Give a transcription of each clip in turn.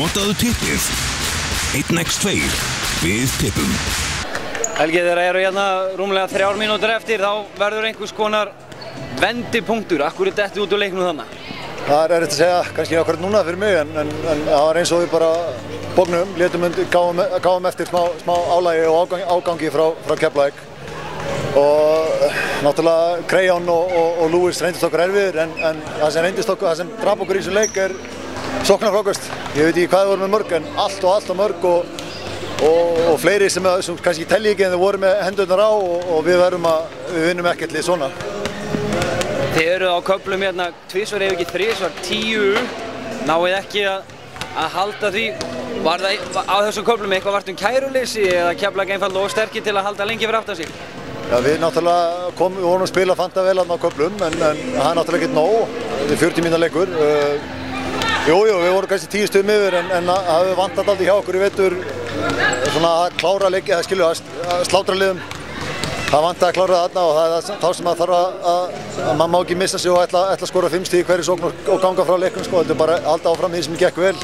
Notaðu tippið 1x2 við tippum. Helgi, þegar eru hérna rúmlega 3 mínútur eftir þá verður einhvers konar vendipunktur. Akkur er dettið út úr leiknum þannig? Það er erfitt að segja, kannski akkurat núna fyrir mig, en það var eins og við bara bóknum, gáum eftir smá álægi og ágangi frá Keflavík. Og náttúrulega Krejón og Lewis reyndist okkur erfiðir, en það sem drap okkur í þessu leik er sóknarfrákast. Ég veit ekki hvað við vorum með mörg, en allt og mörg og fleiri sem kannski telji ekki en þau voru með hendurnar á og við vinnum ekkert lið svona. Þið eruð á köflum hérna tvisvar ef ekki þrisvar, 10, náið ekki að halda því. Var það á þessum köflum eitthvað vart kæruleysi eða Keflavík einfaldlega of sterkir til að halda lengi fyrir aftan sig? Já, við náttúrulega við vorum að spila fanta vel á köflum, en það er náttúrulega ekkert nóg. Þetta er 40 mínútna leikur. Jú, við vorum kannski 10 stigum yfir, en það hefur vantað aldrei hjá okkur í vetur svona að klára leiki, það skilur að slátra liðum. Það vantaði að klára það þarna og það er þá sem það þarf að maður má ekki missa sig og ætla að skora 5 stig í hverju sókn og ganga frá leiknum, sko. Þetta er bara að halda áfram því sem gekk vel.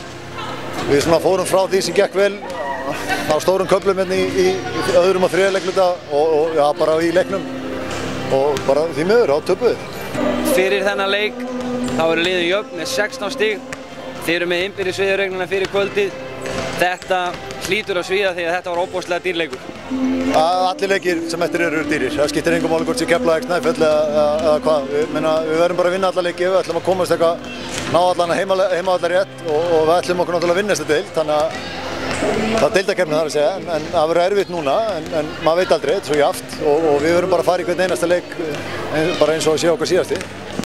Við fórum frá því sem gekk vel á stórum köflum hérna í öðrum og þriðja leikluta og já, bara í leiknum og bara því miður á töpuð. Fyrir þennan leik þá eru liðin jöfn með 16 stig. Þið eru með innbyrðis viðureignina fyrir kvöldið. Þetta hlýtur að svíða því að þetta var óbúslega dýrleikur. Allir leikir sem eftir eru dýrir. Það skiptir engum máli hvort sé Keflavík, Snæfell eða hvað. Við verðum bara að vinna alla leiki, við ætlum að komast ná allan heimavallar rétt og við ætlum okkur náttúrulega að vinna þessa deild, þannig að það er deildakeppni þar að segja, en það verður erfitt núna, en maður veit aldrei, þetta er svo jafnt og við verðum bara að fara í hvern einasta leik bara eins og að sé okkar síðasti.